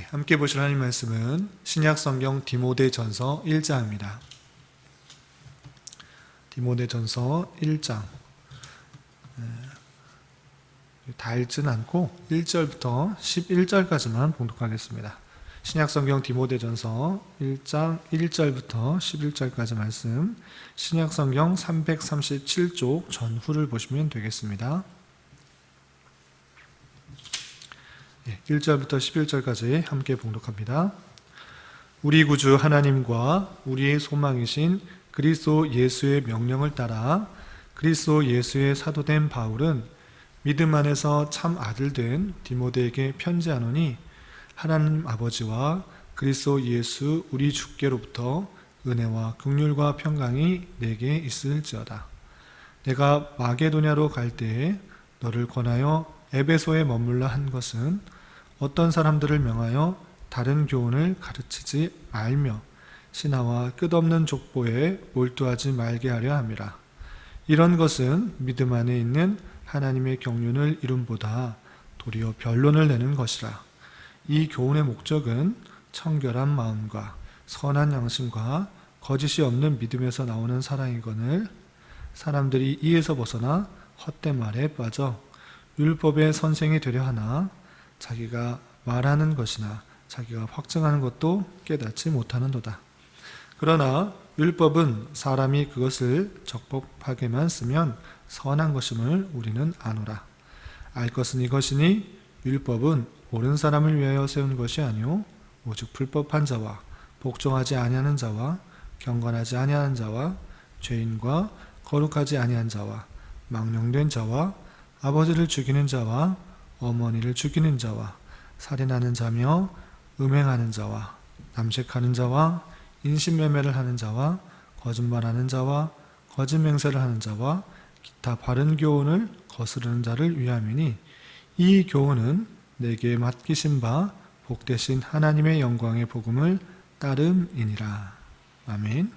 함께 보실 하나님 말씀은 신약성경 디모데전서 1장입니다. 디모데전서 1장 다 읽지는 않고 1절부터 11절까지만 봉독하겠습니다. 신약성경 디모데전서 1장 1절부터 11절까지 말씀, 신약성경 337쪽 전후를 보시면 되겠습니다. 1절부터 11절까지 함께 봉독합니다. 우리 구주 하나님과 우리의 소망이신 그리스도 예수의 명령을 따라 그리스도 예수의 사도된 바울은 믿음 안에서 참 아들된 디모데에게 편지하노니, 하나님 아버지와 그리스도 예수 우리 주께로부터 은혜와 긍휼과 평강이 내게 있을지어다. 내가 마게도냐로 갈 때에 너를 권하여 에베소에 머물라 한 것은 어떤 사람들을 명하여 다른 교훈을 가르치지 말며 신하와 끝없는 족보에 몰두하지 말게 하려 함이라. 이런 것은 믿음 안에 있는 하나님의 경륜을 이룸보다 도리어 변론을 내는 것이라. 이 교훈의 목적은 청결한 마음과 선한 양심과 거짓이 없는 믿음에서 나오는 사랑이거늘, 사람들이 이에서 벗어나 헛된 말에 빠져 율법의 선생이 되려 하나 자기가 말하는 것이나 자기가 확증하는 것도 깨닫지 못하는도다. 그러나 율법은 사람이 그것을 적법하게만 쓰면 선한 것임을 우리는 아노라. 알 것은 이것이니 율법은 옳은 사람을 위하여 세운 것이 아니오 오직 불법한 자와 복종하지 아니하는 자와 경건하지 아니하는 자와 죄인과 거룩하지 아니한 자와 망령된 자와 아버지를 죽이는 자와 어머니를 죽이는 자와 살인하는 자며 음행하는 자와 남색하는 자와 인신매매를 하는 자와 거짓말하는 자와 거짓 맹세를 하는 자와 기타 바른 교훈을 거스르는 자를 위함이니, 이 교훈은 내게 맡기신 바 복되신 하나님의 영광의 복음을 따름이니라. 아멘.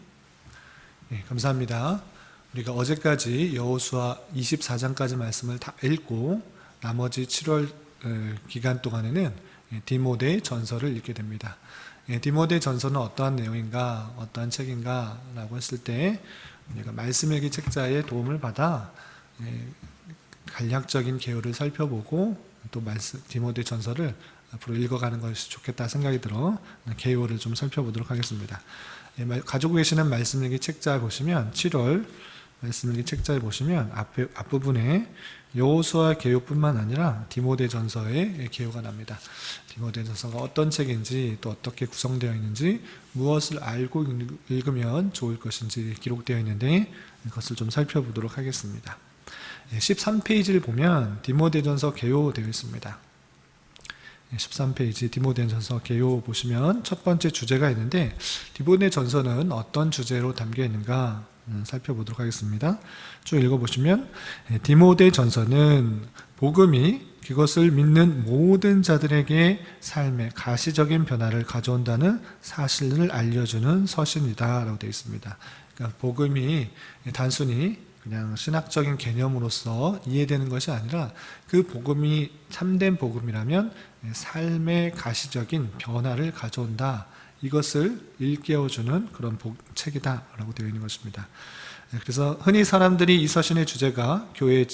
감사합니다. 우리가 어제까지 여호수아 24장까지 말씀을 다 읽고 나머지 7월 기간 동안에는 디모데 전서를 읽게 됩니다. 디모데 전서는 어떠한 내용인가, 어떠한 책인가 라고 했을 때 우리가 말씀일기 책자의 도움을 받아 간략적인 개요를 살펴보고 또 디모데 전서를 앞으로 읽어가는 것이 좋겠다 생각이 들어 개요를 좀 살펴보도록 하겠습니다. 가지고 계시는 말씀일기 책자 보시면 7월 말씀일기 책자에 보시면 앞부분에 여호수아 개요뿐만 아니라 디모데 전서의 개요가 납니다. 디모데 전서가 어떤 책인지, 또 어떻게 구성되어 있는지, 무엇을 알고 읽으면 좋을 것인지 기록되어 있는데 그것을 좀 살펴보도록 하겠습니다. 13페이지를 보면 디모데 전서 개요 되어 있습니다. 13페이지 디모데 전서 개요 보시면 첫 번째 주제가 있는데, 디모데 전서는 어떤 주제로 담겨 있는가 살펴보도록 하겠습니다. 쭉 읽어보시면 디모데 전서는 복음이 그것을 믿는 모든 자들에게 삶의 가시적인 변화를 가져온다는 사실을 알려주는 서신이다 라고 되어 있습니다. 그러니까 복음이 단순히 그냥 신학적인 개념으로서 이해되는 것이 아니라 그 복음이 참된 복음이라면 삶의 가시적인 변화를 가져온다, 이것을 일깨워주는 그런 책이다 라고 되어 있는 것입니다. 그래서 흔히 사람들이 이 서신의 주제가 교회의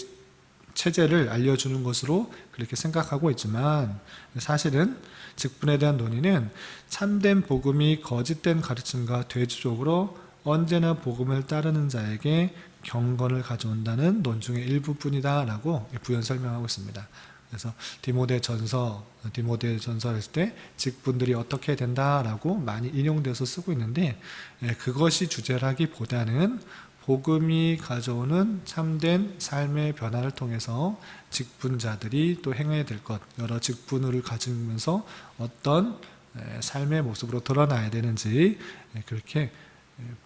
체제를 알려주는 것으로 그렇게 생각하고 있지만, 사실은 직분에 대한 논의는 참된 복음이 거짓된 가르침과 대조적으로 언제나 복음을 따르는 자에게 경건을 가져온다는 논중의 일부뿐이다 라고 부연 설명하고 있습니다. 그래서 디모데 전서 했을 때 직분들이 어떻게 된다라고 많이 인용돼서 쓰고 있는데, 그것이 주제라기보다는 복음이 가져오는 참된 삶의 변화를 통해서 직분자들이 또 행해야 될 것, 여러 직분을 가지면서 어떤 삶의 모습으로 드러나야 되는지 그렇게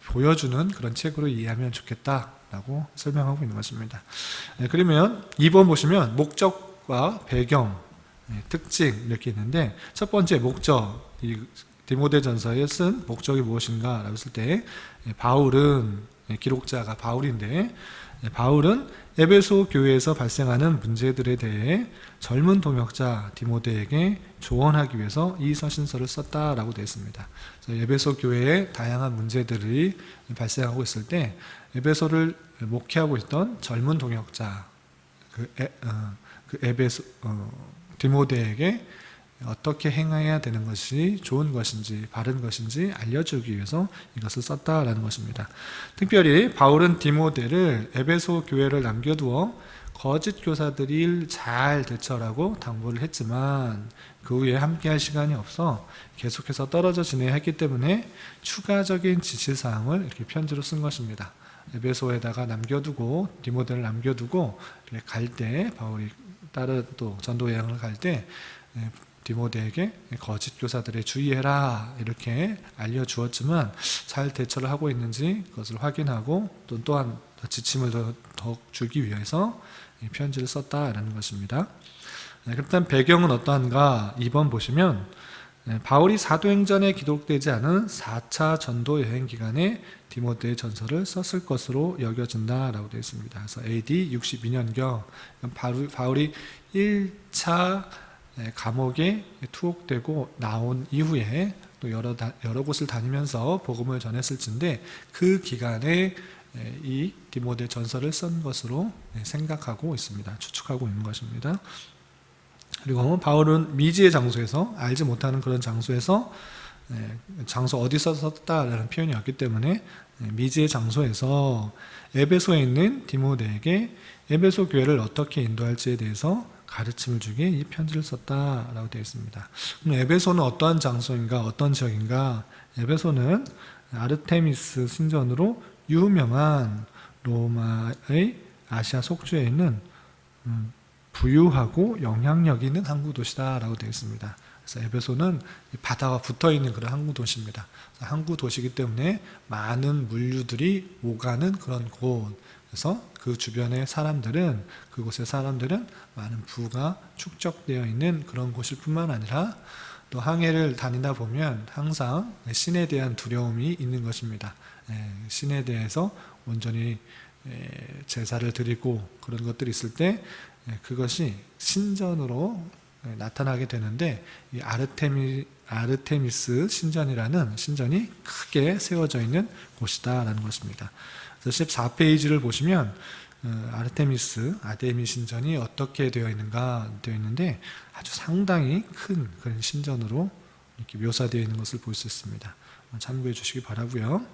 보여주는 그런 책으로 이해하면 좋겠다라고 설명하고 있는 것입니다. 그러면 2번 보시면 목적과 배경, 특징 이렇게 있는데, 첫 번째 목적, 이 디모데 전서에 쓴 목적이 무엇인가 라고 했을 때 바울은 기록자가 바울인데, 바울은 에베소 교회에서 발생하는 문제들에 대해 젊은 동역자 디모데에게 조언하기 위해서 이 서신서를 썼다라고 되어 있습니다. 에베소 교회에 다양한 문제들이 발생하고 있을 때 에베소를 목회하고 있던 젊은 동역자 디모데에게 어떻게 행해야 되는 것이 좋은 것인지 바른 것인지 알려주기 위해서 이것을 썼다라는 것입니다. 특별히 바울은 디모데를 에베소 교회를 남겨두어 거짓 교사들이 잘 대처하라고 당부를 했지만 그 후에 함께할 시간이 없어 계속해서 떨어져 지내야 했기 때문에 추가적인 지시사항을 이렇게 편지로 쓴 것입니다. 에베소에다가 남겨두고 디모데를 남겨두고 갈 때 바울이 다른 또 전도 여행을 갈 때 디모데에게 거짓 교사들에 주의해라 이렇게 알려주었지만 잘 대처를 하고 있는지 그것을 확인하고 또한 지침을 더 주기 위해서 편지를 썼다라는 것입니다. 그렇다면 배경은 어떠한가? 2번 보시면 바울이 사도행전에 기록되지 않은 4차 전도 여행 기간에 디모데 전서를 썼을 것으로 여겨진다라고 되어 있습니다. 그래서 AD 62년경 바울이 1차 감옥에 투옥되고 나온 이후에 또 여러 곳을 다니면서 복음을 전했을진데 그 기간에 이 디모데 전서를 쓴 것으로 생각하고 있습니다. 추측하고 있는 것입니다. 그리고 바울은 미지의 장소에서 알지 못하는 그런 장소에서 장소 어디서 썼다라는 표현이 없기 때문에 미지의 장소에서 에베소에 있는 디모데에게 에베소 교회를 어떻게 인도할지에 대해서 가르침을 주기에 이 편지를 썼다라고 되어 있습니다. 그럼 에베소는 어떠한 장소인가, 어떤 지역인가? 에베소는 아르테미스 신전으로 유명한 로마의 아시아 속주에 있는 부유하고 영향력 있는 항구 도시다라고 되어 있습니다. 그래서 에베소는 바다와 붙어 있는 그런 항구 도시입니다. 항구 도시이기 때문에 많은 물류들이 오가는 그런 곳. 그래서 그 주변의 사람들은 그곳의 사람들은 많은 부가 축적되어 있는 그런 곳일 뿐만 아니라 또 항해를 다니다 보면 항상 신에 대한 두려움이 있는 것입니다. 신에 대해서 온전히 제사를 드리고 그런 것들이 있을 때 그것이 신전으로 나타나게 되는데 이 아르테미스 신전이라는 신전이 크게 세워져 있는 곳이다라는 것입니다. 그래서 14페이지를 보시면 아데미 신전이 어떻게 되어 있는가 되어 있는데 아주 상당히 큰 그런 신전으로 이렇게 묘사되어 있는 것을 볼 수 있습니다. 참고해 주시기 바라고요.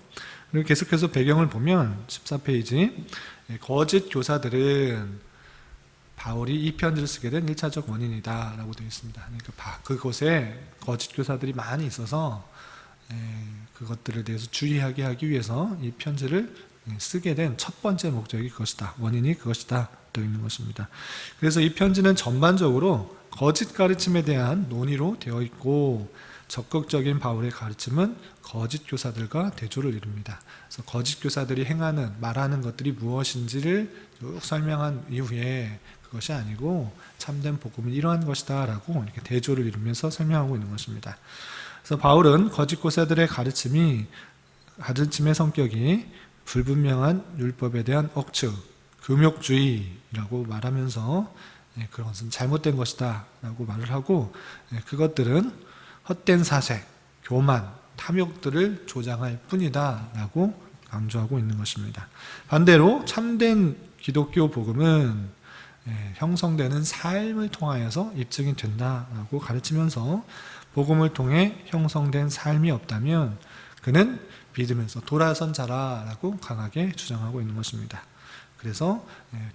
그리고 계속해서 배경을 보면 14페이지 거짓 교사들은 바울이 이 편지를 쓰게 된 1차적 원인이다 라고 되어 있습니다. 그러니까 그곳에 거짓 교사들이 많이 있어서 그것들에 대해서 주의하게 하기 위해서 이 편지를 쓰게 된 첫 번째 목적이 그것이다. 원인이 그것이다. 되어 있는 것입니다. 그래서 이 편지는 전반적으로 거짓 가르침에 대한 논의로 되어 있고 적극적인 바울의 가르침은 거짓 교사들과 대조를 이룹니다. 그래서 거짓 교사들이 행하는, 말하는 것들이 무엇인지를 쭉 설명한 이후에 그것이 아니고 참된 복음은 이러한 것이다 라고 이렇게 대조를 이루면서 설명하고 있는 것입니다. 그래서 바울은 거짓 교사들의 가르침의 성격이 불분명한 율법에 대한 억측, 금욕주의라고 말하면서 그것은 잘못된 것이다 라고 말을 하고 그것들은 헛된 사색, 교만, 탐욕들을 조장할 뿐이다 라고 강조하고 있는 것입니다. 반대로 참된 기독교 복음은 형성되는 삶을 통하여서 입증이 된다라고 가르치면서 복음을 통해 형성된 삶이 없다면 그는 믿으면서 돌아선 자라라고 강하게 주장하고 있는 것입니다. 그래서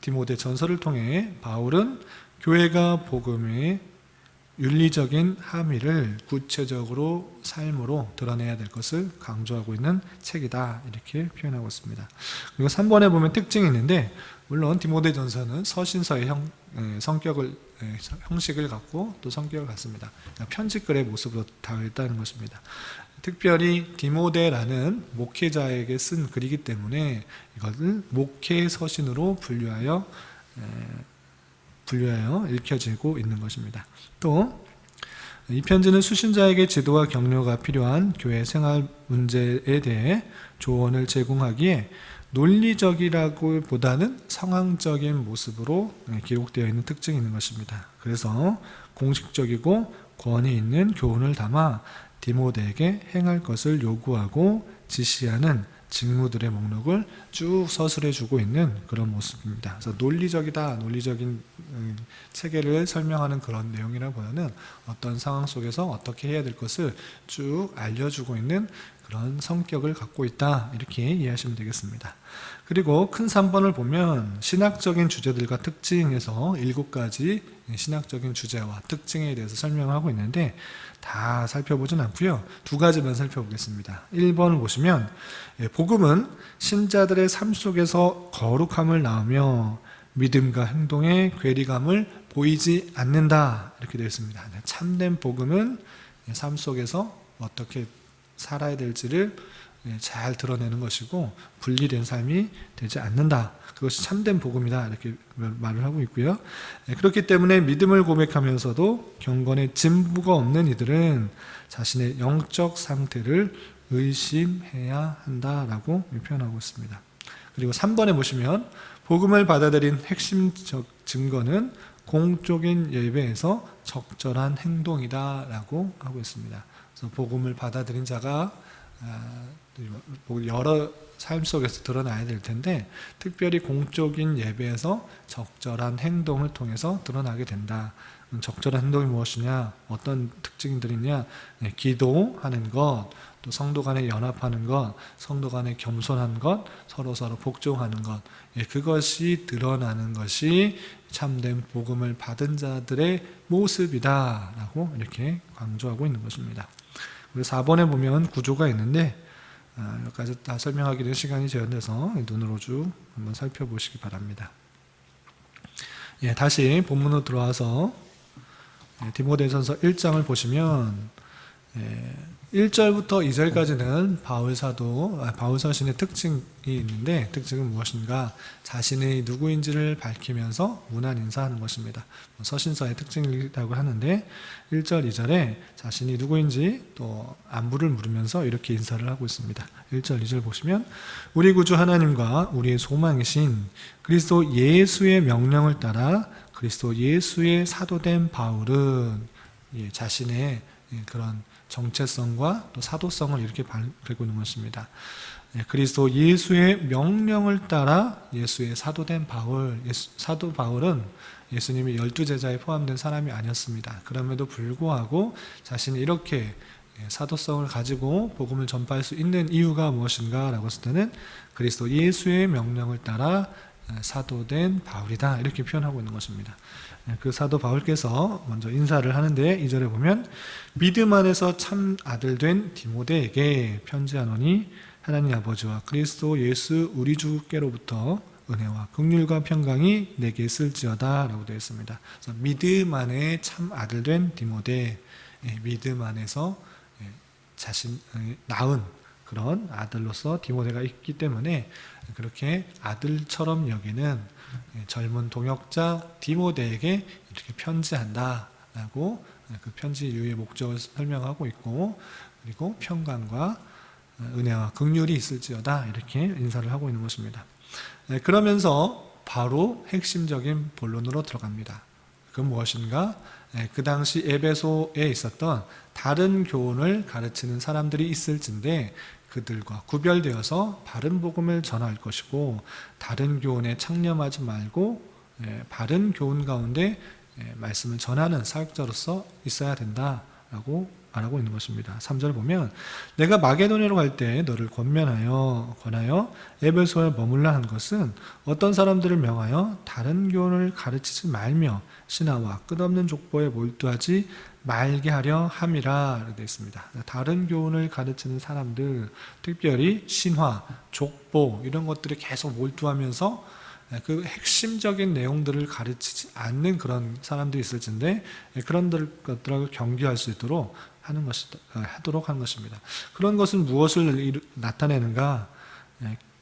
디모데 전서를 통해 바울은 교회가 복음의 윤리적인 함의를 구체적으로 삶으로 드러내야 될 것을 강조하고 있는 책이다 이렇게 표현하고 있습니다. 그리고 3번에 보면 특징이 있는데 물론 디모데 전서는 서신서의 형식을 갖고 또 성격을 갖습니다. 편지글의 모습으로 되어 있다는 것입니다. 특별히 디모데라는 목회자에게 쓴 글이기 때문에 이것을 목회 서신으로 분류하여 읽혀지고 있는 것입니다. 또 이 편지는 수신자에게 지도와 격려가 필요한 교회 생활 문제에 대해 조언을 제공하기에 논리적이라고 보다는 상황적인 모습으로 기록되어 있는 특징이 있는 것입니다. 그래서 공식적이고 권위 있는 교훈을 담아 디모데에게 행할 것을 요구하고 지시하는 직무들의 목록을 쭉 서술해 주고 있는 그런 모습입니다. 그래서 논리적이다, 논리적인 체계를 설명하는 그런 내용이라보다는 어떤 상황 속에서 어떻게 해야 될 것을 쭉 알려주고 있는 그런 성격을 갖고 있다, 이렇게 이해하시면 되겠습니다. 그리고 큰 3번을 보면 신학적인 주제들과 특징에서 7가지 신학적인 주제와 특징에 대해서 설명하고 있는데 다 살펴보진 않고요. 2가지만 살펴보겠습니다. 1번을 보시면 복음은 신자들의 삶 속에서 거룩함을 낳으며 믿음과 행동에 괴리감을 보이지 않는다, 이렇게 되어 있습니다. 참된 복음은 삶 속에서 어떻게 살아야 될지를 잘 드러내는 것이고 분리된 삶이 되지 않는다, 그것이 참된 복음이다, 이렇게 말을 하고 있고요. 그렇기 때문에 믿음을 고백하면서도 경건에 진부가 없는 이들은 자신의 영적 상태를 의심해야 한다라고 표현하고 있습니다. 그리고 3번에 보시면 복음을 받아들인 핵심적 증거는 공적인 예배에서 적절한 행동이다라고 하고 있습니다. 그래서 복음을 받아들인 자가 여러 삶 속에서 드러나야 될 텐데 특별히 공적인 예배에서 적절한 행동을 통해서 드러나게 된다. 적절한 행동이 무엇이냐, 어떤 특징들이 있냐, 기도하는 것, 또 성도 간에 연합하는 것, 성도 간에 겸손한 것, 서로 복종하는 것, 그것이 드러나는 것이 참된 복음을 받은 자들의 모습이다라고 이렇게 강조하고 있는 것입니다. 그리고 4번에 보면 구조가 있는데 여기까지 다 설명하기는 시간이 제한돼서 눈으로 쭉 한번 살펴보시기 바랍니다. 다시 본문으로 들어와서 디모데전서 1장을 보시면 1절부터 2절까지는 바울 서신의 특징이 있는데 특징은 무엇인가? 자신의 누구인지를 밝히면서 문안 인사하는 것입니다. 서신서의 특징이라고 하는데 1절, 2절에 자신이 누구인지 또 안부를 물으면서 이렇게 인사를 하고 있습니다. 1절, 2절 보시면 우리 구주 하나님과 우리의 소망이신 그리스도 예수의 명령을 따라 그리스도 예수의 사도된 바울은 자신의 그런 정체성과 또 사도성을 이렇게 밝히고 있는 것입니다. 그리스도 예수의 명령을 따라 예수의 사도된 바울, 사도 바울은 예수님이 12제자에 포함된 사람이 아니었습니다. 그럼에도 불구하고 자신이 이렇게 사도성을 가지고 복음을 전파할 수 있는 이유가 무엇인가 라고 했을 때는 그리스도 예수의 명령을 따라 사도된 바울이다, 이렇게 표현하고 있는 것입니다. 그 사도 바울께서 먼저 인사를 하는데 2절에 보면 믿음 안에서 참 아들 된 디모데에게 편지하노니 하나님 아버지와 그리스도 예수 우리 주께로부터 은혜와 긍휼과 평강이 내게 있을지어다 라고 되어 있습니다. 그래서 믿음 안에 참 아들 된 디모데, 믿음 안에서 자신을 낳은 그런 아들로서 디모데가 있기 때문에 그렇게 아들처럼 여기는 젊은 동역자 디모데에게 이렇게 편지한다라고 그 편지 이유의 목적을 설명하고 있고, 그리고 평강과 은혜와 긍휼이 있을지어다 이렇게 인사를 하고 있는 것입니다. 그러면서 바로 핵심적인 본론으로 들어갑니다. 그건 무엇인가? 그 당시 에베소에 있었던 다른 교훈을 가르치는 사람들이 있을진데 그들과 구별되어서 바른 복음을 전할 것이고 다른 교훈에 창념하지 말고 바른 교훈 가운데 말씀을 전하는 사역자로서 있어야 된다라고 말하고 있는 것입니다. 3절 보면 내가 마게도냐로 갈 때 너를 권하여 에베소에 머물라 한 것은 어떤 사람들을 명하여 다른 교훈을 가르치지 말며 신하와 끝없는 족보에 몰두하지 말게 하려 함이라 되어 있습니다. 다른 교훈을 가르치는 사람들, 특별히 신화, 족보 이런 것들에 계속 몰두하면서 그 핵심적인 내용들을 가르치지 않는 그런 사람들이 있을텐데 그런 것들하고 경계할 수 있도록 하도록 하는 것입니다. 그런 것은 무엇을 나타내는가?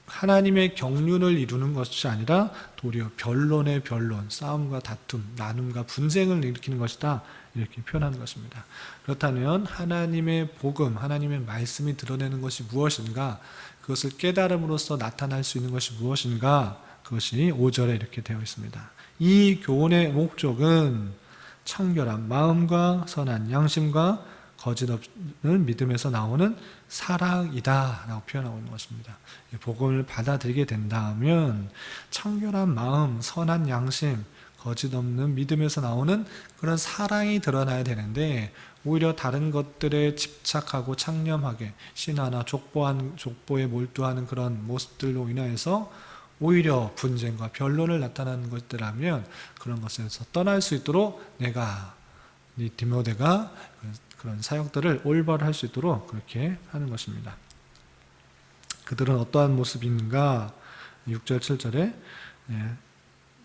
하나님의 경륜을 이루는 것이 아니라 도리어 변론의 변론, 싸움과 다툼, 나눔과 분쟁을 일으키는 것이다 이렇게 표현하는 것입니다. 그렇다면 하나님의 복음, 하나님의 말씀이 드러내는 것이 무엇인가? 그것을 깨달음으로써 나타날 수 있는 것이 무엇인가? 그것이 5절에 이렇게 되어 있습니다. 이 교훈의 목적은 청결한 마음과 선한 양심과 거짓 없는 믿음에서 나오는 사랑이다 라고 표현하고 있는 것입니다. 복음을 받아들이게 된다면 청결한 마음, 선한 양심, 거짓 없는 믿음에서 나오는 그런 사랑이 드러나야 되는데, 오히려 다른 것들에 집착하고 창념하게 신화나 족보에 몰두하는 그런 모습들로 인하여서 오히려 분쟁과 변론을 나타나는 것들하면 그런 것에서 떠날 수 있도록 내가, 이 디모데가 그런 사역들을 올바로 할 수 있도록 그렇게 하는 것입니다. 그들은 어떠한 모습인가? 6절 7절에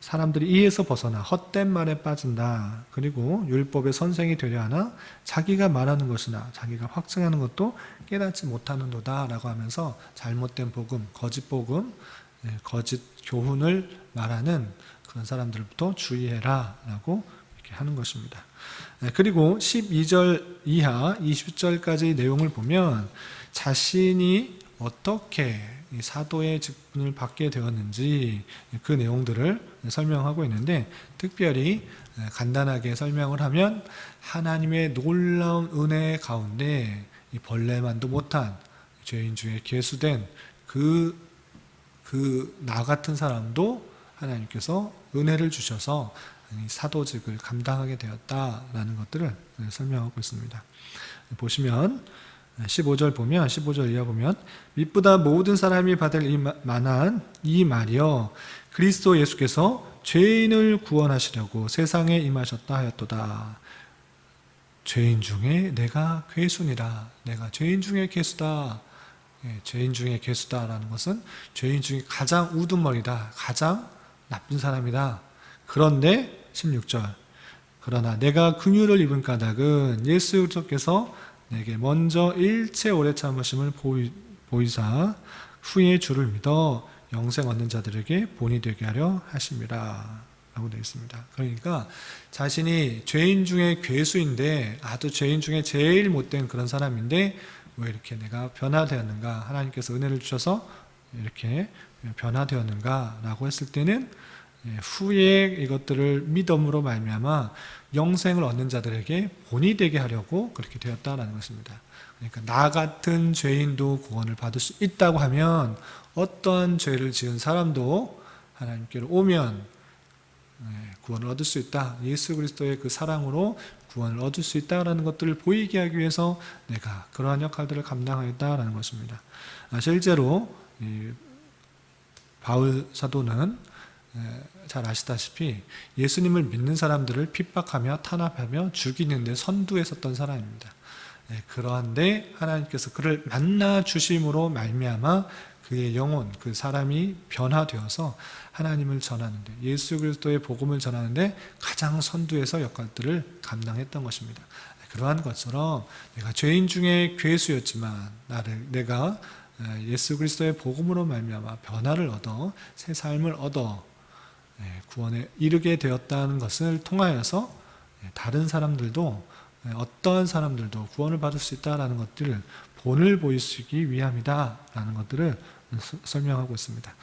사람들이 이에서 벗어나 헛된 말에 빠진다. 그리고 율법의 선생이 되려 하나 자기가 말하는 것이나 자기가 확증하는 것도 깨닫지 못하는도다 라고 하면서 잘못된 복음, 거짓 교훈을 말하는 그런 사람들부터 주의해라 라고 이렇게 하는 것입니다. 그리고 12절 이하 20절까지 내용을 보면 자신이 어떻게 사도의 직분을 받게 되었는지 그 내용들을 설명하고 있는데, 특별히 간단하게 설명을 하면 하나님의 놀라운 은혜 가운데 이 벌레만도 못한 죄인 중에 계수된 나 같은 사람도 하나님께서 은혜를 주셔서 사도직을 감당하게 되었다라는 것들을 설명하고 있습니다. 보시면 15절 이하 보면 밑보다 모든 사람이 받을 만한 이 말이여 그리스도 예수께서 죄인을 구원하시려고 세상에 임하셨다 하였도다. 죄인 중에 내가 괴수니라. 내가 죄인 중에 괴수다. 죄인 중에 괴수다라는 것은 죄인 중에 가장 우두머리다, 가장 나쁜 사람이다. 그런데 16절 그러나 내가 긍휼을 입은 까닭은 예수 그리스도께서 내게 먼저 일체 오래 참으심을 보이사 후에 주를 믿어 영생 얻는 자들에게 본이 되게 하려 하심이라 라고 되어 있습니다. 그러니까 자신이 죄인 중에 괴수인데, 아주 죄인 중에 제일 못된 그런 사람인데 왜 이렇게 내가 변화되었는가, 하나님께서 은혜를 주셔서 이렇게 변화되었는가 라고 했을 때는 후에 이것들을 믿음으로 말미암아 영생을 얻는 자들에게 본이 되게 하려고 그렇게 되었다라는 것입니다. 그러니까 나 같은 죄인도 구원을 받을 수 있다고 하면 어떠한 죄를 지은 사람도 하나님께로 오면 구원을 얻을 수 있다. 예수 그리스도의 그 사랑으로 구원을 얻을 수 있다라는 것들을 보이게 하기 위해서 내가 그러한 역할들을 감당하였다라는 것입니다. 실제로 바울 사도는 잘 아시다시피 예수님을 믿는 사람들을 핍박하며 탄압하며 죽이는 데 선두에 섰던 사람입니다. 그런데 하나님께서 그를 만나 주심으로 말미암아 그의 영혼, 그 사람이 변화되어서 하나님을 전하는데, 예수 그리스도의 복음을 전하는데 가장 선두에서 역할들을 감당했던 것입니다. 그러한 것처럼 내가 죄인 중에 괴수였지만 내가 예수 그리스도의 복음으로 말미암아 변화를 얻어 새 삶을 얻어 구원에 이르게 되었다는 것을 통하여서 다른 사람들도, 어떠한 사람들도 구원을 받을 수 있다는 것들을 본을 보이시기 위함이다라는 것들을 설명하고 있습니다.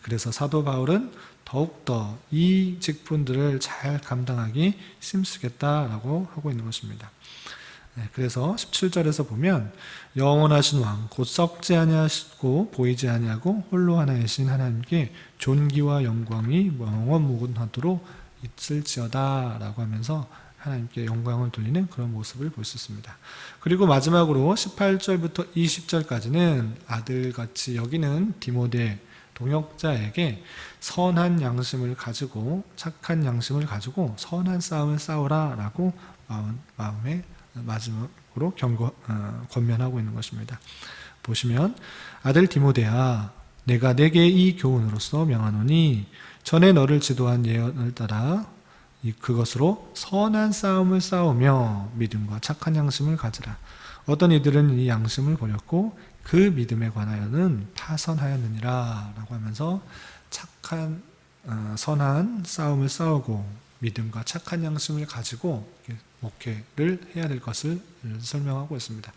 그래서 사도 바울은 더욱더 이 직분들을 잘 감당하기 힘쓰겠다라고 하고 있는 것입니다. 그래서 17절에서 보면 영원하신 왕 곧 썩지 아니하시고 보이지 아니하고 홀로 하나이신 하나님께 존귀와 영광이 영원무궁하도록 있을지어다 라고 하면서 하나님께 영광을 돌리는 그런 모습을 볼 수 있습니다. 그리고 마지막으로 18절부터 20절까지는 아들같이 여기는 디모데 동역자에게 선한 양심을 가지고 착한 양심을 가지고 선한 싸움을 싸우라 라고 마음에 마지막으로 권면하고 있는 것입니다. 보시면 아들 디모데야 내가 내게 이 교훈으로서 명하노니 전에 너를 지도한 예언을 따라 그것으로 선한 싸움을 싸우며 믿음과 착한 양심을 가지라. 어떤 이들은 이 양심을 버렸고 그 믿음에 관하여는 파선하였느니라 라고 하면서 선한 싸움을 싸우고 믿음과 착한 양심을 가지고 목회를 해야 될 것을 설명하고 있습니다.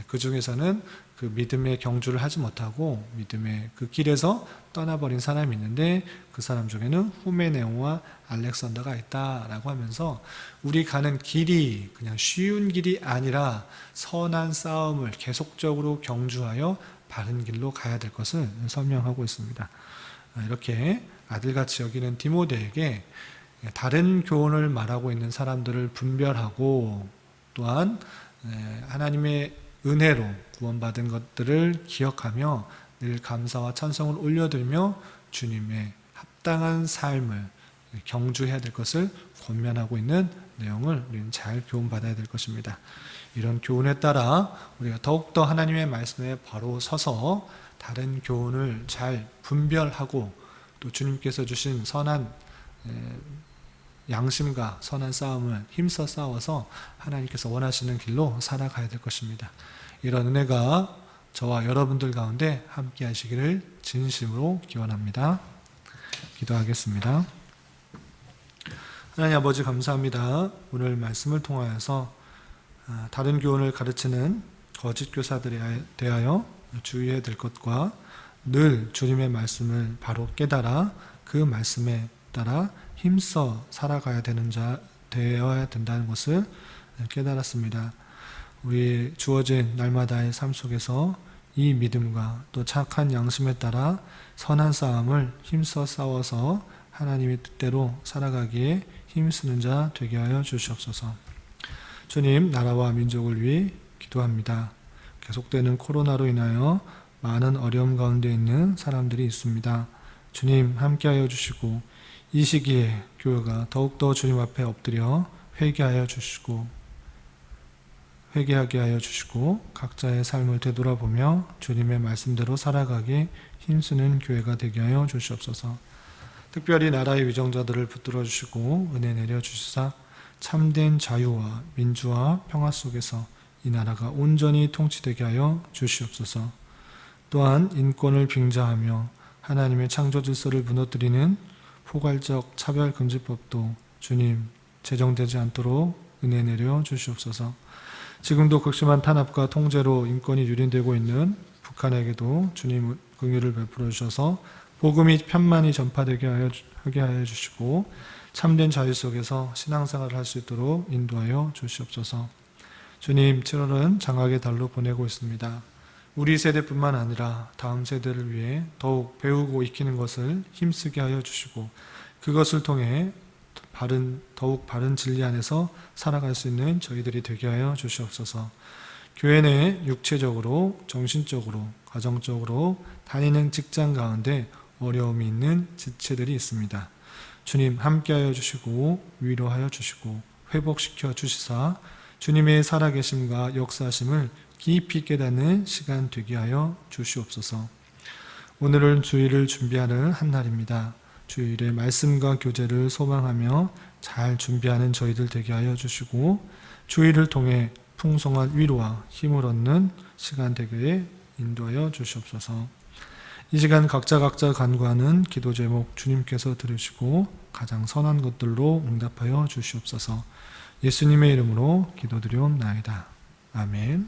그 중에서는 그 믿음의 경주를 하지 못하고 믿음의 그 길에서 떠나버린 사람이 있는데 그 사람 중에는 후메네오와 알렉산더가 있다라고 하면서 우리 가는 길이 그냥 쉬운 길이 아니라 선한 싸움을 계속적으로 경주하여 바른 길로 가야 될 것을 설명하고 있습니다. 이렇게 아들같이 여기는 디모데에게 다른 교훈을 말하고 있는 사람들을 분별하고 또한 하나님의 은혜로 구원받은 것들을 기억하며 늘 감사와 찬송을 올려드리며 주님의 합당한 삶을 경주해야 될 것을 권면하고 있는 내용을 우리는 잘 교훈받아야 될 것입니다. 이런 교훈에 따라 우리가 더욱더 하나님의 말씀에 바로 서서 다른 교훈을 잘 분별하고 또 주님께서 주신 선한 양심과 선한 싸움을 힘써 싸워서 하나님께서 원하시는 길로 살아가야 될 것입니다. 이런 은혜가 저와 여러분들 가운데 함께 하시기를 진심으로 기원합니다. 기도하겠습니다. 하나님 아버지 감사합니다. 오늘 말씀을 통하여서 다른 교훈을 가르치는 거짓 교사들에 대하여 주의해야 될 것과 늘 주님의 말씀을 바로 깨달아 그 말씀에 따라 힘써 살아가야 되어야 된다는 것을 깨달았습니다. 우리 주어진 날마다의 삶 속에서 이 믿음과 또 착한 양심에 따라 선한 싸움을 힘써 싸워서 하나님의 뜻대로 살아가기에 힘쓰는 자 되게 하여 주시옵소서. 주님, 나라와 민족을 위해 기도합니다. 계속되는 코로나로 인하여 많은 어려움 가운데 있는 사람들이 있습니다. 주님, 함께하여 주시고 이 시기에 교회가 더욱더 주님 앞에 엎드려 회개하게 하여 주시고 각자의 삶을 되돌아보며 주님의 말씀대로 살아가게 힘쓰는 교회가 되게 하여 주시옵소서. 특별히 나라의 위정자들을 붙들어 주시고 은혜 내려 주시사 참된 자유와 민주와 평화 속에서 이 나라가 온전히 통치되게 하여 주시옵소서. 또한 인권을 빙자하며 하나님의 창조 질서를 무너뜨리는 포괄적 차별금지법도 주님 제정되지 않도록 은혜 내려 주시옵소서. 지금도 극심한 탄압과 통제로 인권이 유린되고 있는 북한에게도 주님 긍휼을 베풀어 주셔서 복음이 편만히 전파되게 하게 하여 주시고 참된 자유 속에서 신앙생활을 할 수 있도록 인도하여 주시옵소서. 주님, 7월은 장학의 달로 보내고 있습니다. 우리 세대뿐만 아니라 다음 세대를 위해 더욱 배우고 익히는 것을 힘쓰게 하여 주시고 그것을 통해 더욱 바른 진리 안에서 살아갈 수 있는 저희들이 되게 하여 주시옵소서. 교회 내 육체적으로, 정신적으로, 가정적으로 다니는 직장 가운데 어려움이 있는 지체들이 있습니다. 주님 함께하여 주시고 위로하여 주시고 회복시켜 주시사 주님의 살아계심과 역사하심을 깊이 깨닫는 시간 되게 하여 주시옵소서. 오늘은 주일을 준비하는 한 날입니다. 주일의 말씀과 교제를 소망하며 잘 준비하는 저희들 되게 하여 주시고 주일을 통해 풍성한 위로와 힘을 얻는 시간 되게 인도하여 주시옵소서. 이 시간 각자 간구하는 기도 제목 주님께서 들으시고 가장 선한 것들로 응답하여 주시옵소서. 예수님의 이름으로 기도드리옵나이다. 아멘.